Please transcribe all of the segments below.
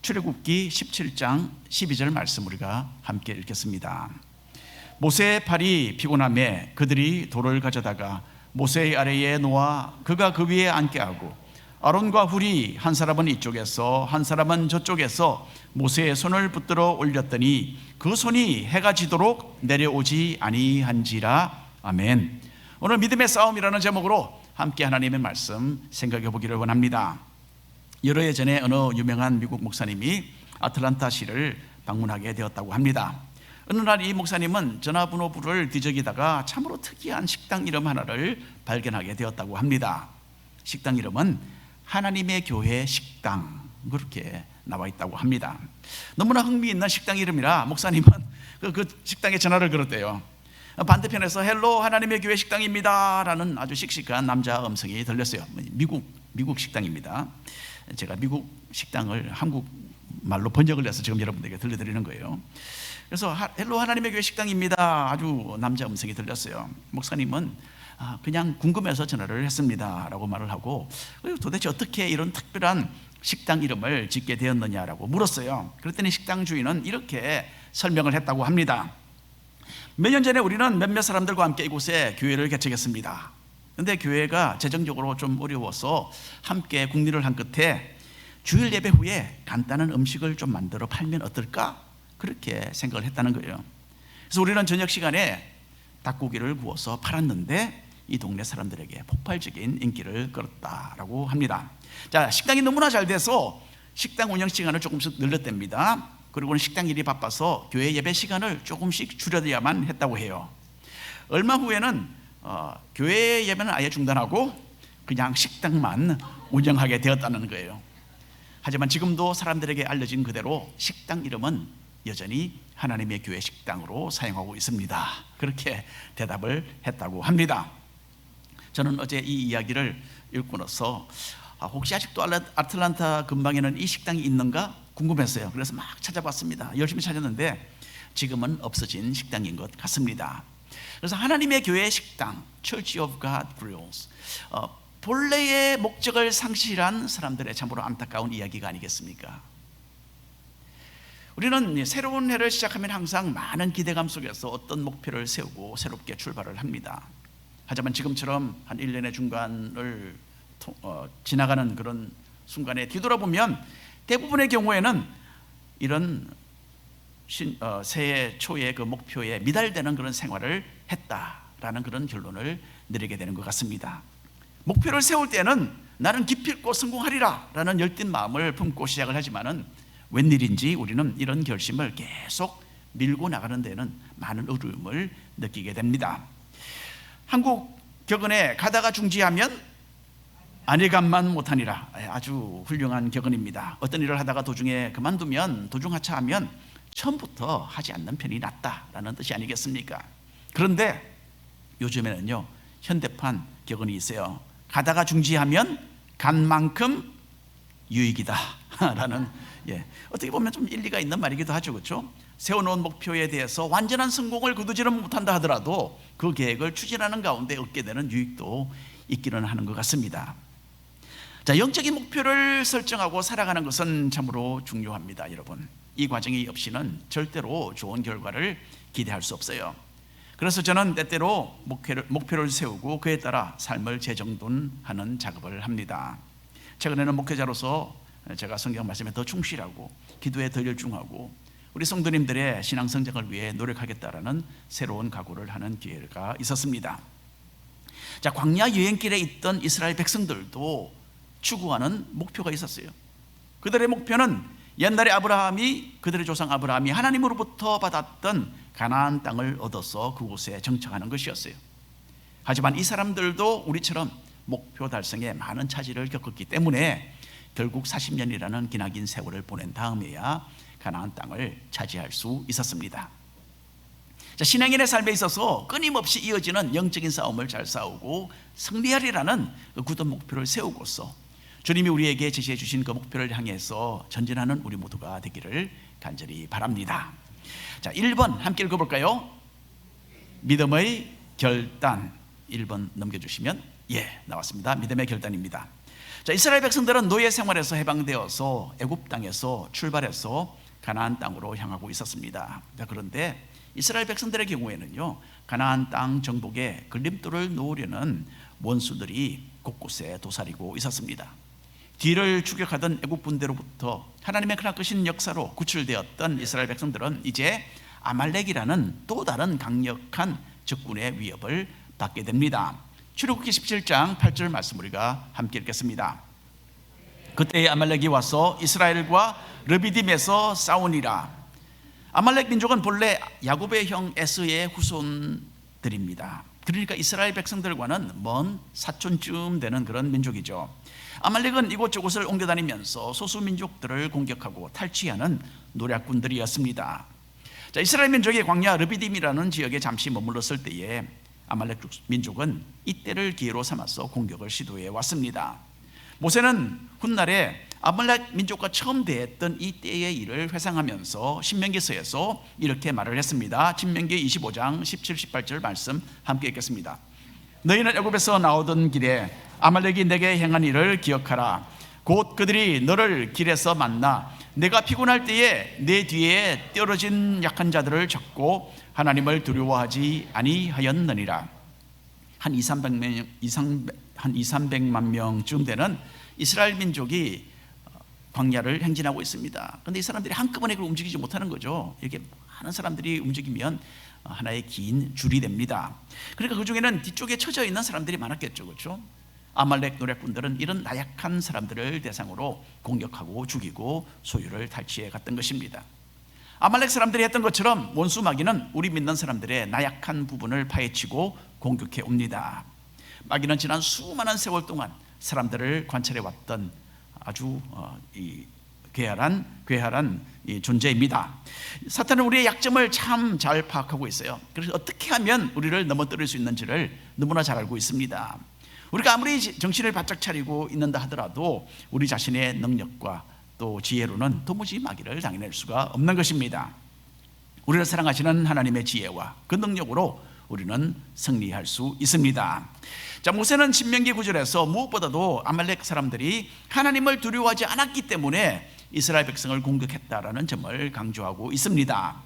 출애굽기 17장 12절 말씀 우리가 함께 읽겠습니다. 모세의 팔이 피곤함에 그들이 돌을 가져다가 모세의 아래에 놓아 그가 그 위에 앉게 하고 아론과 훌이 한 사람은 이쪽에서 한 사람은 저쪽에서 모세의 손을 붙들어 올렸더니 그 손이 해가 지도록 내려오지 아니한지라. 아멘. 오늘 믿음의 싸움이라는 제목으로 함께 하나님의 말씀 생각해 보기를 원합니다. 여러 해 전에 어느 유명한 미국 목사님이 아틀란타시를 방문하게 되었다고 합니다. 어느 날 이 목사님은 전화번호부를 뒤적이다가 참으로 특이한 식당 이름 하나를 발견하게 되었다고 합니다. 식당 이름은 하나님의 교회 식당, 그렇게 나와 있다고 합니다. 너무나 흥미있는 식당 이름이라 목사님은 그 식당에 전화를 걸었대요. 반대편에서 헬로 하나님의 교회 식당입니다 라는 아주 씩씩한 남자 음성이 들렸어요. 미국 식당입니다. 제가 미국 식당을 한국말로 번역을 해서 지금 여러분들에게 들려드리는 거예요. 그래서 헬로 하나님의 교회 식당입니다, 아주 남자 음성이 들렸어요. 목사님은 그냥 궁금해서 전화를 했습니다 라고 말을 하고, 도대체 어떻게 이런 특별한 식당 이름을 짓게 되었느냐라고 물었어요. 그랬더니 식당 주인은 이렇게 설명을 했다고 합니다. 몇 년 전에 우리는 몇몇 사람들과 함께 이곳에 교회를 개척했습니다. 그런데 교회가 재정적으로 좀 어려워서 함께 궁리를 한 끝에 주일 예배 후에 간단한 음식을 좀 만들어 팔면 어떨까? 그렇게 생각을 했다는 거예요. 그래서 우리는 저녁 시간에 닭고기를 구워서 팔았는데 이 동네 사람들에게 폭발적인 인기를 끌었다라고 합니다. 자, 식당이 너무나 잘 돼서 식당 운영 시간을 조금씩 늘렸답니다. 그리고는 식당 일이 바빠서 교회 예배 시간을 조금씩 줄여야만 했다고 해요. 얼마 후에는 교회 예배는 아예 중단하고 그냥 식당만 운영하게 되었다는 거예요. 하지만 지금도 사람들에게 알려진 그대로 식당 이름은 여전히 하나님의 교회 식당으로 사용하고 있습니다. 그렇게 대답을 했다고 합니다. 저는 어제 이 이야기를 읽고 나서 혹시 아직도 아틀란타 근방에는 이 식당이 있는가 궁금했어요. 그래서 막 찾아봤습니다. 열심히 찾았는데 지금은 없어진 식당인 것 같습니다. 그래서 하나님의 교회 식당, Church of God Grills, 본래의 목적을 상실한 사람들의 참으로 안타까운 이야기가 아니겠습니까? 우리는 새로운 해를 시작하면 항상 많은 기대감 속에서 어떤 목표를 세우고 새롭게 출발을 합니다. 하지만 지금처럼 한 1년의 중간을 지나가는 그런 순간에 뒤돌아보면 대부분의 경우에는 이런 새해 초의 그 목표에 미달되는 그런 생활을 했다라는 그런 결론을 내리게 되는 것 같습니다. 목표를 세울 때는 나는 기필코 성공하리라 라는 열띤 마음을 품고 시작을 하지만은 웬일인지 우리는 이런 결심을 계속 밀고 나가는 데는 많은 어려움을 느끼게 됩니다. 한국 격언에 가다가 중지하면 안일감만 못하니라, 아주 훌륭한 격언입니다. 어떤 일을 하다가 도중에 그만두면, 도중하차하면 처음부터 하지 않는 편이 낫다라는 뜻이 아니겠습니까? 그런데 요즘에는요 현대판 격언이 있어요. 가다가 중지하면 간 만큼 유익이다 라는, 어떻게 보면 좀 일리가 있는 말이기도 하죠. 그렇죠? 세워놓은 목표에 대해서 완전한 성공을 거두지는 못한다 하더라도 그 계획을 추진하는 가운데 얻게 되는 유익도 있기는 하는 것 같습니다. 자, 영적인 목표를 설정하고 살아가는 것은 참으로 중요합니다. 여러분, 이 과정이 없이는 절대로 좋은 결과를 기대할 수 없어요. 그래서 저는 때때로 목표를 세우고 그에 따라 삶을 재정돈하는 작업을 합니다. 최근에는 목회자로서 제가 성경 말씀에 더 충실하고 기도에 더 열중하고 우리 성도님들의 신앙 성장을 위해 노력하겠다라는 새로운 각오를 하는 기회가 있었습니다. 자, 광야 여행길에 있던 이스라엘 백성들도 추구하는 목표가 있었어요. 그들의 목표는 옛날에 그들의 조상 아브라함이 하나님으로부터 받았던 가나안 땅을 얻어서 그곳에 정착하는 것이었어요. 하지만 이 사람들도 우리처럼 목표 달성에 많은 차질을 겪었기 때문에 결국 40년이라는 기나긴 세월을 보낸 다음에야 가나안 땅을 차지할 수 있었습니다. 자, 신앙인의 삶에 있어서 끊임없이 이어지는 영적인 싸움을 잘 싸우고 승리하리라는 그 굳은 목표를 세우고서 주님이 우리에게 제시해 주신 그 목표를 향해서 전진하는 우리 모두가 되기를 간절히 바랍니다. 자, 1번 함께 읽어볼까요? 믿음의 결단. 1번 넘겨주시면 나왔습니다. 믿음의 결단입니다. 자, 이스라엘 백성들은 노예 생활에서 해방되어서 애굽 땅에서 출발해서 가나안 땅으로 향하고 있었습니다. 자, 그런데 이스라엘 백성들의 경우에는요, 가나안 땅 정복에 걸림돌을 놓으려는 원수들이 곳곳에 도사리고 있었습니다. 뒤를 추격하던 애굽 군대로부터 하나님의 크나크신 역사로 구출되었던 이스라엘 백성들은 이제 아말렉이라는 또 다른 강력한 적군의 위협을 받게 됩니다. 출애굽기 17장 8절 말씀 우리가 함께 읽겠습니다. 그때 아말렉이 와서 이스라엘과 르비딤에서 싸우니라. 아말렉 민족은 본래 야곱의 형 에스의 후손들입니다. 그러니까 이스라엘 백성들과는 먼 사촌쯤 되는 그런 민족이죠. 아말렉은 이곳저곳을 옮겨다니면서 소수민족들을 공격하고 탈취하는 노략군들이었습니다. 자, 이스라엘 민족이 광야 르비딤이라는 지역에 잠시 머물렀을 때에 아말렉 민족은 이때를 기회로 삼아서 공격을 시도해 왔습니다. 모세는 훗날에 아말렉 민족과 처음 대했던 이 때의 일을 회상하면서 신명기서에서 이렇게 말을 했습니다. 신명기 25장 17, 18절 말씀 함께 읽겠습니다. 너희는 애굽에서 나오던 길에 아말렉이 내게 행한 일을 기억하라. 곧 그들이 너를 길에서 만나 내가 피곤할 때에 내 뒤에 떨어진 약한 자들을 잡고 하나님을 두려워하지 아니하였느니라. 한 2,300만 명쯤 되는 이스라엘 민족이 광야를 행진하고 있습니다. 그런데 이 사람들이 한꺼번에 그걸 움직이지 못하는 거죠. 이렇게 많은 사람들이 움직이면 하나의 긴 줄이 됩니다. 그러니까 그 중에는 뒤쪽에 처져 있는 사람들이 많았겠죠, 그렇죠? 아말렉 노략군들은 이런 나약한 사람들을 대상으로 공격하고 죽이고 소유를 탈취해 갔던 것입니다. 아말렉 사람들이 했던 것처럼 원수 마귀는 우리 믿는 사람들의 나약한 부분을 파헤치고 공격해 옵니다. 마귀는 지난 수많은 세월 동안 사람들을 관찰해 왔던 아주 괴활한 존재입니다. 사탄은 우리의 약점을 참 잘 파악하고 있어요. 그래서 어떻게 하면 우리를 넘어뜨릴 수 있는지를 너무나 잘 알고 있습니다. 우리가 아무리 정신을 바짝 차리고 있는다 하더라도 우리 자신의 능력과 또 지혜로는 도무지 마귀를 당해낼 수가 없는 것입니다. 우리를 사랑하시는 하나님의 지혜와 그 능력으로 우리는 승리할 수 있습니다. 자, 모세는 신명기 9절에서 무엇보다도 아말렉 사람들이 하나님을 두려워하지 않았기 때문에 이스라엘 백성을 공격했다라는 점을 강조하고 있습니다.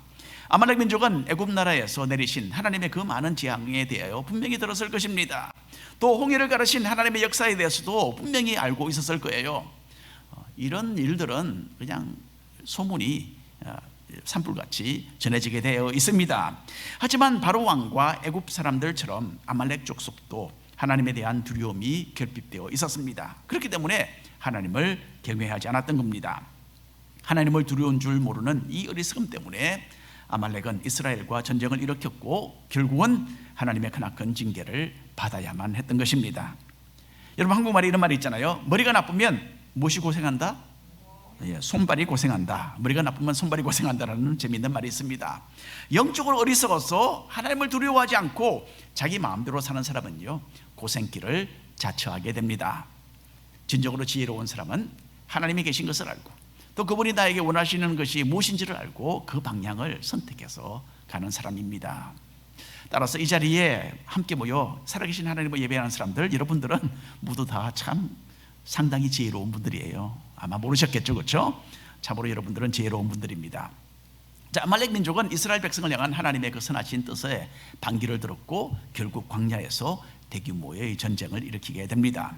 아말렉 민족은 애굽 나라에서 내리신 하나님의 그 많은 재앙에 대하여 분명히 들었을 것입니다. 또 홍해를 가르신 하나님의 역사에 대해서도 분명히 알고 있었을 거예요. 이런 일들은 그냥 소문이 산불같이 전해지게 되어 있습니다. 하지만 바로 왕과 애굽 사람들처럼 아말렉 족속도 하나님에 대한 두려움이 결핍되어 있었습니다. 그렇기 때문에 하나님을 경외하지 않았던 겁니다. 하나님을 두려운 줄 모르는 이 어리석음 때문에 아말렉은 이스라엘과 전쟁을 일으켰고 결국은 하나님의 크나큰 징계를 받아야만 했던 것입니다. 여러분, 한국말에 이런 말이 있잖아요. 머리가 나쁘면 무엇이 고생한다? 손발이 고생한다. 머리가 나쁘면 손발이 고생한다라는 재미있는 말이 있습니다. 영적으로 어리석어서 하나님을 두려워하지 않고 자기 마음대로 사는 사람은요, 고생길을 자처하게 됩니다. 진정으로 지혜로운 사람은 하나님이 계신 것을 알고 또 그분이 나에게 원하시는 것이 무엇인지를 알고 그 방향을 선택해서 가는 사람입니다. 따라서 이 자리에 함께 모여 살아계신 하나님을 예배하는 사람들, 여러분들은 모두 다 참 상당히 지혜로운 분들이에요. 아마 모르셨겠죠, 그렇죠? 참으로 여러분들은 지혜로운 분들입니다. 자, 아말렉 민족은 이스라엘 백성을 향한 하나님의 그 선하신 뜻에 반기를 들었고 결국 광야에서 대규모의 전쟁을 일으키게 됩니다.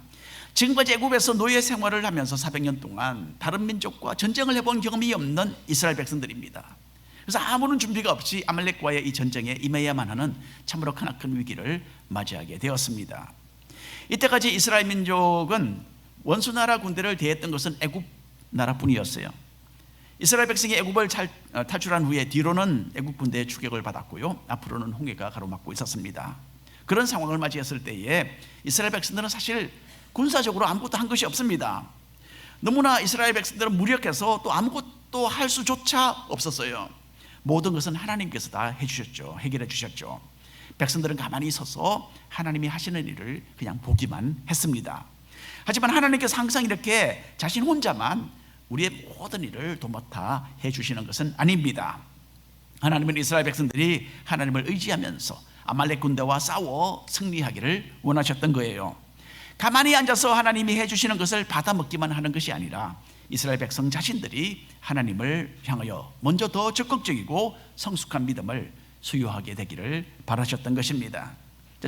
지금까지 애굽에서 노예 생활을 하면서 400년 동안 다른 민족과 전쟁을 해본 경험이 없는 이스라엘 백성들입니다. 그래서 아무런 준비가 없이 아말렉과의 이 전쟁에 임해야만 하는 참으로 크나큰 위기를 맞이하게 되었습니다. 이때까지 이스라엘 민족은 원수 나라 군대를 대했던 것은 애굽 나라뿐이었어요. 이스라엘 백성이 애굽을 탈출한 후에 뒤로는 애굽 군대의 추격을 받았고요, 앞으로는 홍해가 가로막고 있었습니다. 그런 상황을 맞이했을 때에 이스라엘 백성들은 사실 군사적으로 아무것도 한 것이 없습니다. 너무나 이스라엘 백성들은 무력해서 또 아무것도 할 수조차 없었어요. 모든 것은 하나님께서 다 해주셨죠. 해결해 주셨죠. 백성들은 가만히 서서 하나님이 하시는 일을 그냥 보기만 했습니다. 하지만 하나님께서 항상 이렇게 자신 혼자만 우리의 모든 일을 도맡아 해주시는 것은 아닙니다. 하나님은 이스라엘 백성들이 하나님을 의지하면서 아말렉 군대와 싸워 승리하기를 원하셨던 거예요. 가만히 앉아서 하나님이 해주시는 것을 받아 먹기만 하는 것이 아니라 이스라엘 백성 자신들이 하나님을 향하여 먼저 더 적극적이고 성숙한 믿음을 수요하게 되기를 바라셨던 것입니다.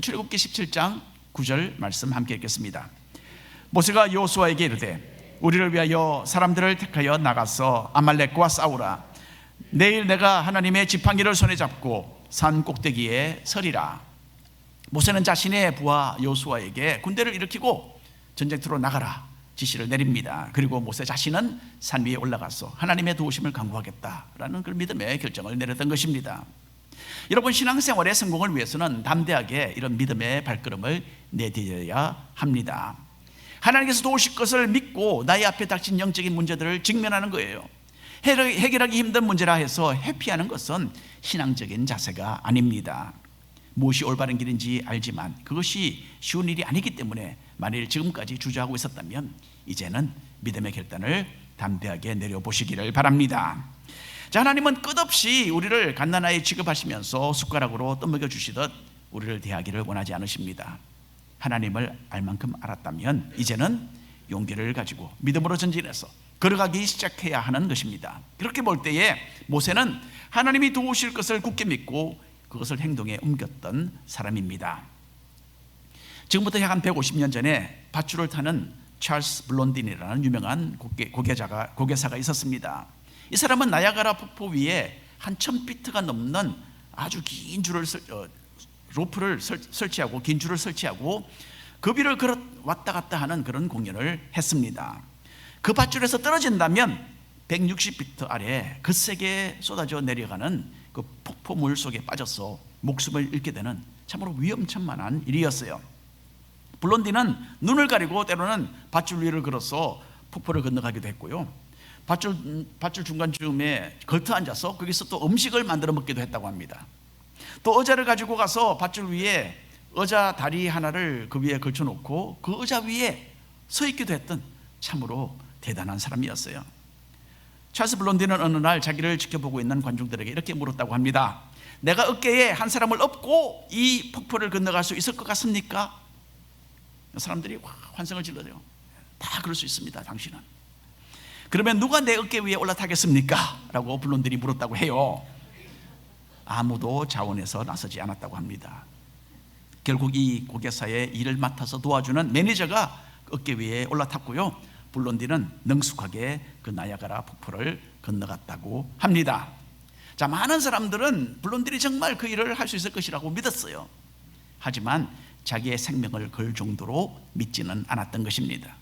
출애굽기 17장 9절 말씀 함께 읽겠습니다. 모세가 여호수아에게 이르되 우리를 위하여 사람들을 택하여 나가서 아말렉과 싸우라. 내일 내가 하나님의 지팡이를 손에 잡고 산 꼭대기에 서리라. 모세는 자신의 부하 여호수아에게 군대를 일으키고 전쟁터로 나가라 지시를 내립니다. 그리고 모세 자신은 산 위에 올라가서 하나님의 도우심을 간구하겠다라는 그 믿음의 결정을 내렸던 것입니다. 여러분, 신앙생활의 성공을 위해서는 담대하게 이런 믿음의 발걸음을 내디뎌야 합니다. 하나님께서 도우실 것을 믿고 나의 앞에 닥친 영적인 문제들을 직면하는 거예요. 해결하기 힘든 문제라 해서 회피하는 것은 신앙적인 자세가 아닙니다. 무엇이 올바른 길인지 알지만 그것이 쉬운 일이 아니기 때문에 만일 지금까지 주저하고 있었다면 이제는 믿음의 결단을 담대하게 내려보시기를 바랍니다. 자, 하나님은 끝없이 우리를 갓난아이 취급하시면서 숟가락으로 떠먹여 주시듯 우리를 대하기를 원하지 않으십니다. 하나님을 알 만큼 알았다면 이제는 용기를 가지고 믿음으로 전진해서 걸어가기 시작해야 하는 것입니다. 그렇게 볼 때에 모세는 하나님이 도우실 것을 굳게 믿고 그것을 행동에 옮겼던 사람입니다. 지금부터 약 한 150년 전에 밧줄을 타는 찰스 블론딘이라는 유명한 고개사가 있었습니다. 이 사람은 나야가라 폭포 위에 한 1000피트가 넘는 아주 긴 줄을 로프를 설치하고 긴 줄을 설치하고 그 위를 걸어 왔다 갔다 하는 그런 공연을 했습니다. 그 밧줄에서 떨어진다면 160피트 아래 거세게 쏟아져 내려가는 그 폭포물 속에 빠져서 목숨을 잃게 되는 참으로 위험천만한 일이었어요. 블론디는 눈을 가리고 때로는 밧줄 위를 걸어서 폭포를 건너가기도 했고요. 밧줄 중간쯤에 걸터 앉아서 거기서 또 음식을 만들어 먹기도 했다고 합니다. 또 의자를 가지고 가서 밧줄 위에 의자 다리 하나를 그 위에 걸쳐놓고 그 의자 위에 서 있기도 했던 참으로 대단한 사람이었어요. 찰스 블론디는 어느 날 자기를 지켜보고 있는 관중들에게 이렇게 물었다고 합니다. 내가 어깨에 한 사람을 업고 이 폭포를 건너갈 수 있을 것 같습니까? 사람들이 환성을 질러요. 다 그럴 수 있습니다, 당신은. 그러면 누가 내 어깨 위에 올라타겠습니까? 라고 블론디이 물었다고 해요. 아무도 자원해서 나서지 않았다고 합니다. 결국 이 고개사의 일을 맡아서 도와주는 매니저가 어깨 위에 올라탔고요. 블론디는 능숙하게 그 나야가라 폭포를 건너갔다고 합니다. 자, 많은 사람들은 블론디이 정말 그 일을 할 수 있을 것이라고 믿었어요. 하지만 자기의 생명을 걸 정도로 믿지는 않았던 것입니다.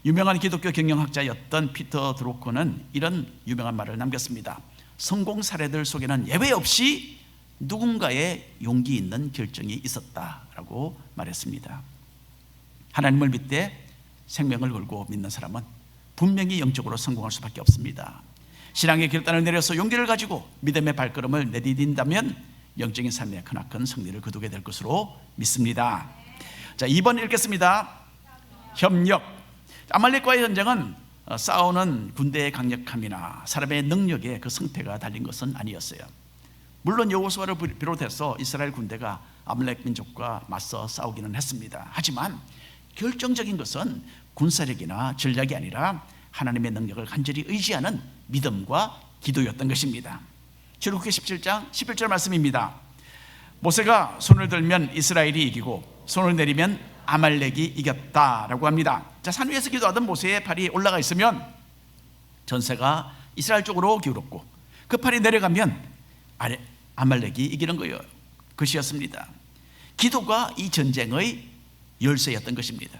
유명한 기독교 경영학자였던 피터 드로커는 이런 유명한 말을 남겼습니다. 성공 사례들 속에는 예외 없이 누군가의 용기 있는 결정이 있었다라고 말했습니다. 하나님을 믿되 생명을 걸고 믿는 사람은 분명히 영적으로 성공할 수밖에 없습니다. 신앙의 결단을 내려서 용기를 가지고 믿음의 발걸음을 내디딘다면 영적인 삶에 크나큰 승리를 거두게 될 것으로 믿습니다. 자, 2번 읽겠습니다. 협력. 아말렉과의 전쟁은 싸우는 군대의 강력함이나 사람의 능력에 그 성패가 달린 것은 아니었어요. 물론 여호수아를 비롯해서 이스라엘 군대가 아말렉 민족과 맞서 싸우기는 했습니다. 하지만 결정적인 것은 군사력이나 전략이 아니라 하나님의 능력을 간절히 의지하는 믿음과 기도였던 것입니다. 출애굽기 17장 11절 말씀입니다. 모세가 손을 들면 이스라엘이 이기고 손을 내리면 아말렉이 이겼다라고 합니다. 자, 산 위에서 기도하던 모세의 팔이 올라가 있으면 전세가 이스라엘 쪽으로 기울었고 그 팔이 내려가면 아말렉이 이기는 거예요. 것이었습니다. 기도가 이 전쟁의 열쇠였던 것입니다.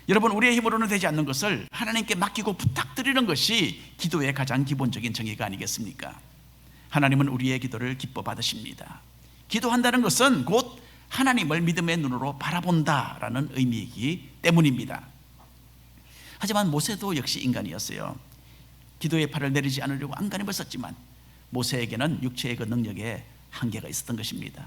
여러분, 우리의 힘으로는 되지 않는 것을 하나님께 맡기고 부탁드리는 것이 기도의 가장 기본적인 정의가 아니겠습니까? 하나님은 우리의 기도를 기뻐 받으십니다. 기도한다는 것은 곧 하나님을 믿음의 눈으로 바라본다라는 의미이기 때문입니다. 하지만 모세도 역시 인간이었어요. 기도의 팔을 내리지 않으려고 안간힘을 썼지만 모세에게는 육체의 그 능력에 한계가 있었던 것입니다.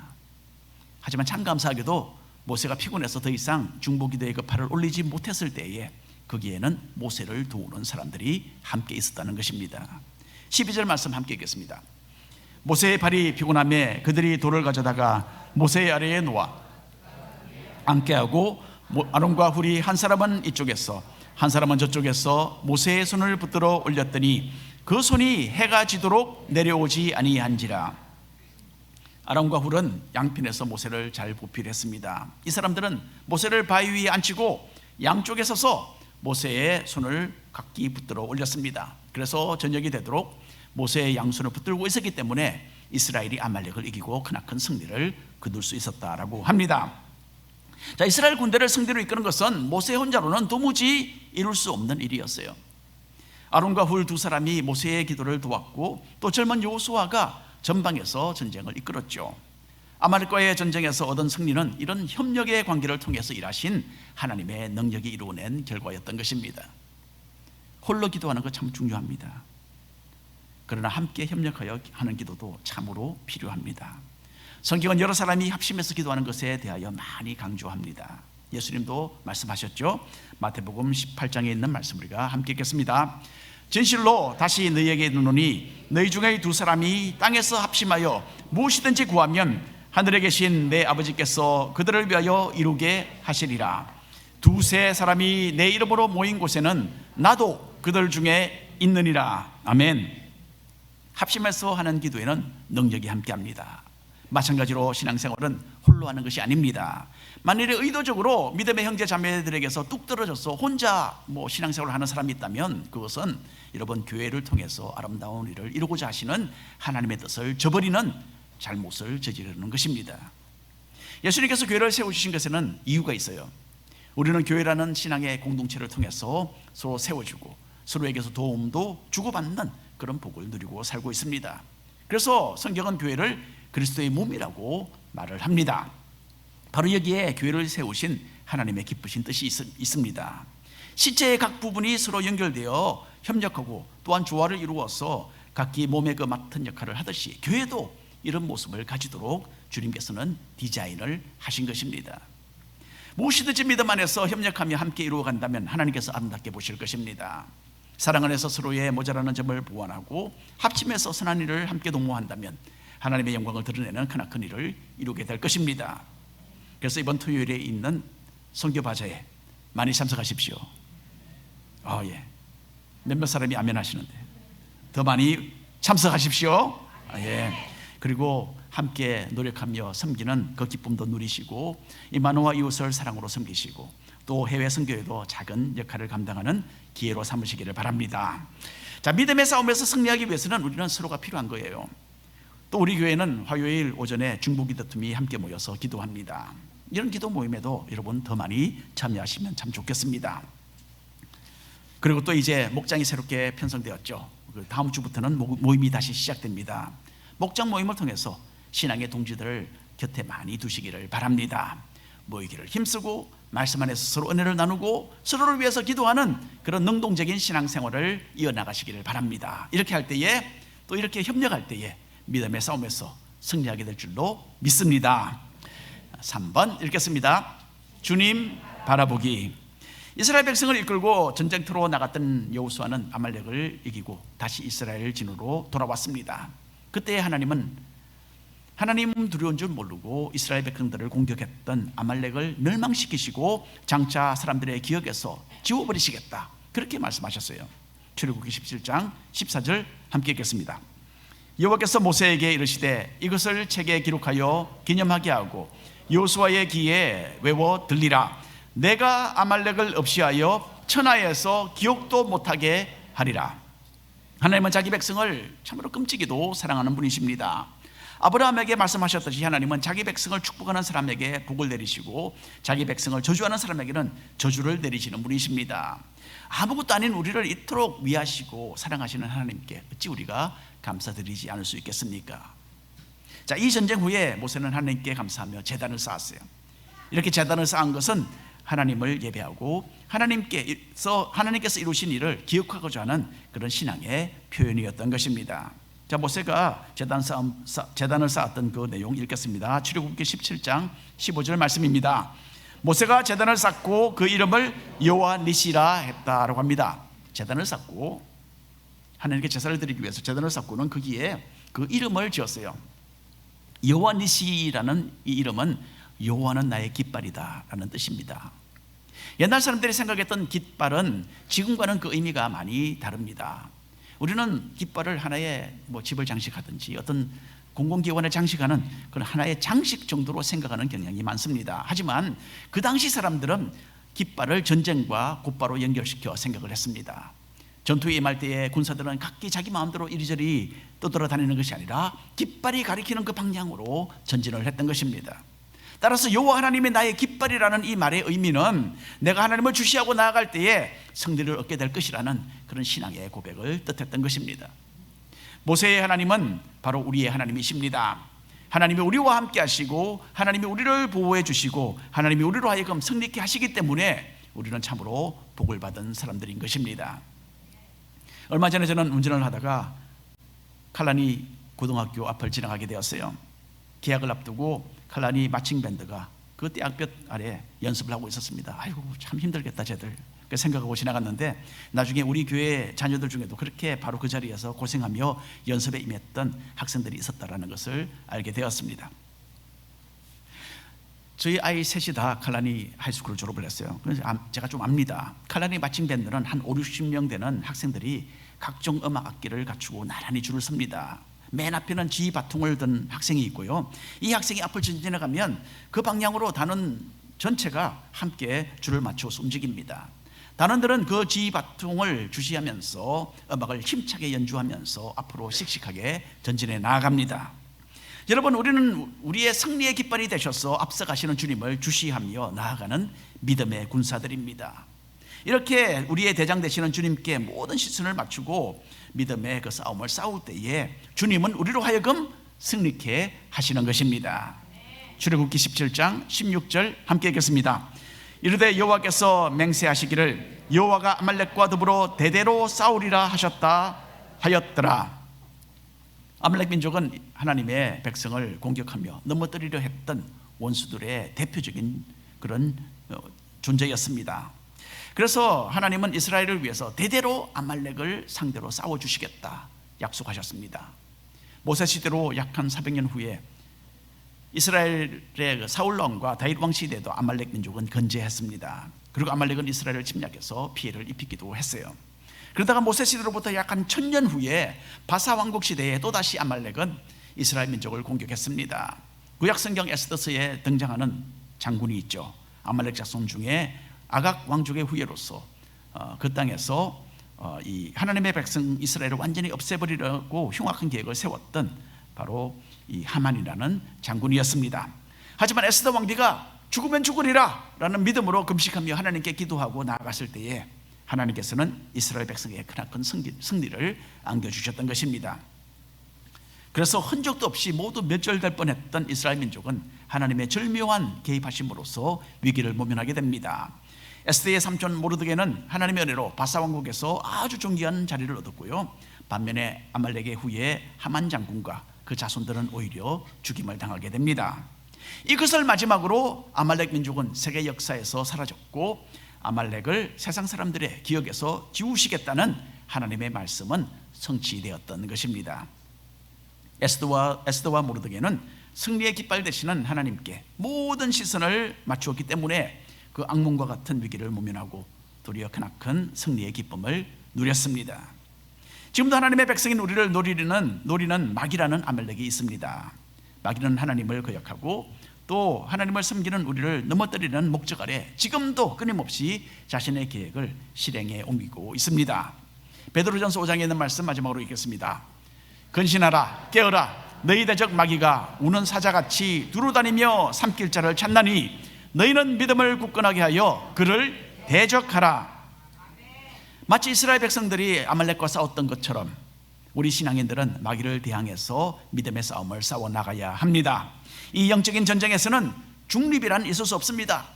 하지만 참 감사하게도 모세가 피곤해서 더 이상 중보기도의 그 팔을 올리지 못했을 때에 거기에는 모세를 도우는 사람들이 함께 있었다는 것입니다. 12절 말씀 함께 읽겠습니다. 모세의 발이 피곤함에 그들이 돌을 가져다가 모세의 아래에 놓아 앉게 하고 아론과 훌이 한 사람은 이쪽에서 한 사람은 저쪽에서 모세의 손을 붙들어 올렸더니 그 손이 해가 지도록 내려오지 아니한지라. 아론과 훌은 양편에서 모세를 잘 보필했습니다. 이 사람들은 모세를 바위 위에 앉히고 양쪽에 서서 모세의 손을 각기 붙들어 올렸습니다. 그래서 저녁이 되도록 모세의 양손을 붙들고 있었기 때문에 이스라엘이 아말렉을 이기고 크나큰 승리를 거둘 수 있었다라고 합니다. 자, 이스라엘 군대를 승리로 이끄는 것은 모세 혼자로는 도무지 이룰 수 없는 일이었어요. 아론과 훌 두 사람이 모세의 기도를 도왔고 또 젊은 여호수아가 전방에서 전쟁을 이끌었죠. 아말렉과의 전쟁에서 얻은 승리는 이런 협력의 관계를 통해서 일하신 하나님의 능력이 이루어낸 결과였던 것입니다. 홀로 기도하는 것 참 중요합니다. 그러나 함께 협력하여 하는 기도도 참으로 필요합니다. 성경은 여러 사람이 합심해서 기도하는 것에 대하여 많이 강조합니다. 예수님도 말씀하셨죠. 마태복음 18장에 있는 말씀 우리가 함께 읽겠습니다. 진실로 다시 너희에게 이르노니 너희 중에 두 사람이 땅에서 합심하여 무엇이든지 구하면 하늘에 계신 내 아버지께서 그들을 위하여 이루게 하시리라. 두세 사람이 내 이름으로 모인 곳에는 나도 그들 중에 있느니라. 아멘. 합심해서 하는 기도에는 능력이 함께합니다. 마찬가지로 신앙생활은 홀로 하는 것이 아닙니다. 만일에 의도적으로 믿음의 형제 자매들에게서 뚝 떨어져서 혼자 신앙생활을 하는 사람이 있다면 그것은 여러분 교회를 통해서 아름다운 일을 이루고자 하시는 하나님의 뜻을 저버리는 잘못을 저지르는 것입니다. 예수님께서 교회를 세워주신 것에는 이유가 있어요. 우리는 교회라는 신앙의 공동체를 통해서 서로 세워주고 서로에게서 도움도 주고받는 그런 복을 누리고 살고 있습니다. 그래서 성경은 교회를 그리스도의 몸이라고 말을 합니다. 바로 여기에 교회를 세우신 하나님의 기쁘신 뜻이 있습니다. 신체의 각 부분이 서로 연결되어 협력하고 또한 조화를 이루어서 각기 몸의 그 맡은 역할을 하듯이 교회도 이런 모습을 가지도록 주님께서는 디자인을 하신 것입니다. 무엇이든지 믿음 안에서 협력하며 함께 이루어간다면 하나님께서 아름답게 보실 것입니다. 사랑 안에서 서로의 모자라는 점을 보완하고 합심해서 선한 일을 함께 동모한다면 하나님의 영광을 드러내는 크나큰 일을 이루게 될 것입니다. 그래서 이번 토요일에 있는 선교바자에 많이 참석하십시오. 예. 몇몇 사람이 아멘 하시는데 더 많이 참석하십시오. 예. 그리고 함께 노력하며 섬기는 그 기쁨도 누리시고 이만호와 이웃을 사랑으로 섬기시고 또 해외 선교에도 작은 역할을 감당하는 기회로 삼으시기를 바랍니다. 자, 믿음의 싸움에서 승리하기 위해서는 우리는 서로가 필요한 거예요. 또 우리 교회는 화요일 오전에 중보기도팀이 함께 모여서 기도합니다. 이런 기도 모임에도 여러분 더 많이 참여하시면 참 좋겠습니다. 그리고 또 이제 목장이 새롭게 편성되었죠. 다음 주부터는 모임이 다시 시작됩니다. 목장 모임을 통해서 신앙의 동지들을 곁에 많이 두시기를 바랍니다. 모이기를 힘쓰고 말씀 안에서 서로 은혜를 나누고 서로를 위해서 기도하는 그런 능동적인 신앙생활을 이어나가시기를 바랍니다. 이렇게 할 때에 또 이렇게 협력할 때에 믿음의 싸움에서 승리하게 될 줄로 믿습니다. 3번 읽겠습니다. 주님 바라보기. 이스라엘 백성을 이끌고 전쟁터로 나갔던 여호수아는 아말렉을 이기고 다시 이스라엘 진으로 돌아왔습니다. 그때 하나님은 하나님 두려운 줄 모르고 이스라엘 백성들을 공격했던 아말렉을 멸망시키시고 장차 사람들의 기억에서 지워버리시겠다, 그렇게 말씀하셨어요. 출애굽기 17장 14절 함께 읽겠습니다. 여호와께서 모세에게 이르시되 이것을 책에 기록하여 기념하게 하고 여호수아의 귀에 외워 들리라. 내가 아말렉을 없이하여 천하에서 기억도 못하게 하리라. 하나님은 자기 백성을 참으로 끔찍이도 사랑하는 분이십니다. 아브라함에게 말씀하셨듯이 하나님은 자기 백성을 축복하는 사람에게 복을 내리시고 자기 백성을 저주하는 사람에게는 저주를 내리시는 분이십니다. 아무것도 아닌 우리를 이토록 위하시고 사랑하시는 하나님께 어찌 우리가 감사드리지 않을 수 있겠습니까? 자, 이 전쟁 후에 모세는 하나님께 감사하며 제단을 쌓았어요. 이렇게 제단을 쌓은 것은 하나님을 예배하고 하나님께서 이루신 일을 기억하고자 하는 그런 신앙의 표현이었던 것입니다. 자, 모세가 제단을 쌓았던 그 내용 읽겠습니다. 출애굽기 17장 15절 말씀입니다. 모세가 제단을 쌓고 그 이름을 여호와 니시라 했다라고 합니다. 제단을 쌓고 하나님께 제사를 드리기 위해서 제단을 쌓고는 거기에 그 이름을 지었어요. 여호와 니시라는 이 이름은 여호와는 나의 깃발이다 라는 뜻입니다. 옛날 사람들이 생각했던 깃발은 지금과는 그 의미가 많이 다릅니다. 우리는 깃발을 하나의 집을 장식하든지 어떤 공공기관에 장식하는 그런 하나의 장식 정도로 생각하는 경향이 많습니다. 하지만 그 당시 사람들은 깃발을 전쟁과 곧바로 연결시켜 생각을 했습니다. 전투에 임할 때에 군사들은 각기 자기 마음대로 이리저리 떠돌아다니는 것이 아니라 깃발이 가리키는 그 방향으로 전진을 했던 것입니다. 따라서 여호와 하나님이 나의 깃발이라는 이 말의 의미는 내가 하나님을 주시하고 나아갈 때에 승리를 얻게 될 것이라는 그런 신앙의 고백을 뜻했던 것입니다. 모세의 하나님은 바로 우리의 하나님이십니다. 하나님이 우리와 함께 하시고 하나님이 우리를 보호해 주시고 하나님이 우리로 하여금 승리케 하시기 때문에 우리는 참으로 복을 받은 사람들인 것입니다. 얼마 전에 저는 운전을 하다가 칼라니 고등학교 앞을 지나가게 되었어요. 개학을 앞두고 칼라니 마칭밴드가 그 대학볕 아래 연습을 하고 있었습니다. 아이고 참 힘들겠다 쟤들 생각하고 지나갔는데 나중에 우리 교회 자녀들 중에도 그렇게 바로 그 자리에서 고생하며 연습에 임했던 학생들이 있었다는 것을 알게 되었습니다. 저희 아이 셋이 다 칼라니 하이스쿨을 졸업을 했어요. 그래서 제가 좀 압니다. 칼라니 마칭밴드는 한 5, 60명 되는 학생들이 각종 음악 악기를 갖추고 나란히 줄을 섭니다. 맨 앞에는 지휘바통을 든 학생이 있고요, 이 학생이 앞을 지나가면 그 방향으로 단원 전체가 함께 줄을 맞춰서 움직입니다. 단원들은 그 지휘바통을 주시하면서 음악을 힘차게 연주하면서 앞으로 씩씩하게 전진해 나아갑니다. 여러분, 우리는 우리의 승리의 깃발이 되셔서 앞서가시는 주님을 주시하며 나아가는 믿음의 군사들입니다. 이렇게 우리의 대장 되시는 주님께 모든 시선을 맞추고 믿음의 그 싸움을 싸울 때에 주님은 우리로 하여금 승리케 하시는 것입니다. 출애굽기 17장 16절 함께 읽겠습니다. 이르되 여호와께서 맹세하시기를 여호와가 아말렉과 더불어 대대로 싸우리라 하셨다 하였더라. 아말렉 민족은 하나님의 백성을 공격하며 넘어뜨리려 했던 원수들의 대표적인 그런 존재였습니다. 그래서 하나님은 이스라엘을 위해서 대대로 아말렉을 상대로 싸워주시겠다 약속하셨습니다. 모세 시대로 약 한 400년 후에 이스라엘의 사울 왕과 다윗 왕 시대에도 아말렉 민족은 건재했습니다. 그리고 아말렉은 이스라엘을 침략해서 피해를 입히기도 했어요. 그러다가 모세 시대로부터 약 한 1000년 후에 바사 왕국 시대에 또다시 아말렉은 이스라엘 민족을 공격했습니다. 구약 성경 에스더서에 등장하는 장군이 있죠. 아말렉 자손 중에 아각 왕족의 후예로서 그 땅에서 이 하나님의 백성 이스라엘을 완전히 없애버리려고 흉악한 계획을 세웠던 바로 이 하만이라는 장군이었습니다. 하지만 에스더 왕비가 죽으면 죽으리라 라는 믿음으로 금식하며 하나님께 기도하고 나아갔을 때에 하나님께서는 이스라엘 백성에게 크나큰 승리를 안겨주셨던 것입니다. 그래서 흔적도 없이 모두 멸절될 뻔했던 이스라엘 민족은 하나님의 절묘한 개입하심으로써 위기를 모면하게 됩니다. 에스더의 삼촌 모르드게는 하나님의 은혜로 바사 왕국에서 아주 존귀한 자리를 얻었고요, 반면에 아말렉의 후예 하만 장군과 그 자손들은 오히려 죽임을 당하게 됩니다. 이것을 마지막으로 아말렉 민족은 세계 역사에서 사라졌고 아말렉을 세상 사람들의 기억에서 지우시겠다는 하나님의 말씀은 성취되었던 것입니다. 에스더와 모르드게는 승리의 깃발 되시는 하나님께 모든 시선을 맞추었기 때문에 그 악몽과 같은 위기를 모면하고 도리어 크나큰 승리의 기쁨을 누렸습니다. 지금도 하나님의 백성인 우리를 노리는 마귀라는 아말렉이 있습니다. 마귀는 하나님을 거역하고 또 하나님을 섬기는 우리를 넘어뜨리는 목적 아래 지금도 끊임없이 자신의 계획을 실행해 옮기고 있습니다. 베드로전서 5장에 있는 말씀 마지막으로 읽겠습니다. 근신하라, 깨어라, 너희 대적 마귀가 우는 사자같이 두루다니며 삼킬 자를 찾나니 너희는 믿음을 굳건하게 하여 그를 대적하라. 마치 이스라엘 백성들이 아말렉과 싸웠던 것처럼 우리 신앙인들은 마귀를 대항해서 믿음의 싸움을 싸워 나가야 합니다. 이 영적인 전쟁에서는 중립이란 있을 수 없습니다.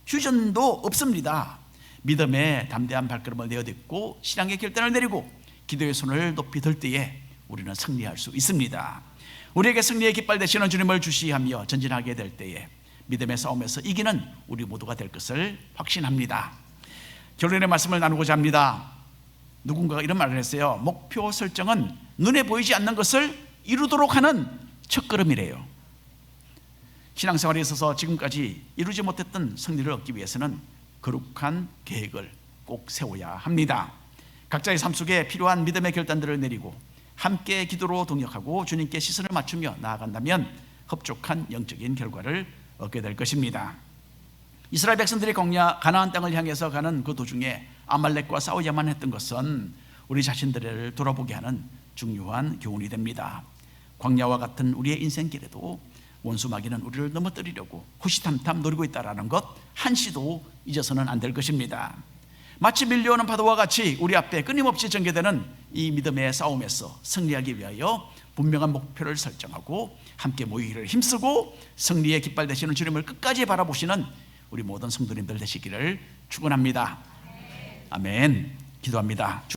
휴전도 없습니다. 믿음의 담대한 발걸음을 내어딛고 신앙의 결단을 내리고 기도의 손을 높이 들 때에 우리는 승리할 수 있습니다. 우리에게 승리의 깃발 되시는 주님을 주시하며 전진하게 될 때에 믿음의 싸움에서 이기는 우리 모두가 될 것을 확신합니다. 결론의 말씀을 나누고자 합니다. 누군가가 이런 말을 했어요. 목표 설정은 눈에 보이지 않는 것을 이루도록 하는 첫걸음이래요. 신앙생활에 있어서 지금까지 이루지 못했던 승리를 얻기 위해서는 거룩한 계획을 꼭 세워야 합니다. 각자의 삶 속에 필요한 믿음의 결단들을 내리고 함께 기도로 동역하고 주님께 시선을 맞추며 나아간다면 흡족한 영적인 결과를 얻게 될 것입니다. 이스라엘 백성들이 가나안 땅을 향해서 가는 그 도중에 아말렉과 싸워야만 했던 것은 우리 자신들을 돌아보게 하는 중요한 교훈이 됩니다. 광야와 같은 우리의 인생길에도 원수 마귀는 우리를 넘어뜨리려고 호시탐탐 노리고 있다는 것 한시도 잊어서는 안 될 것입니다. 마치 밀려오는 파도와 같이 우리 앞에 끊임없이 전개되는 이 믿음의 싸움에서 승리하기 위하여 분명한 목표를 설정하고 함께 모이기를 힘쓰고 승리의 깃발 되시는 주님을 끝까지 바라보시는 우리 모든 성도님들 되시기를 축원합니다. 아멘. 기도합니다.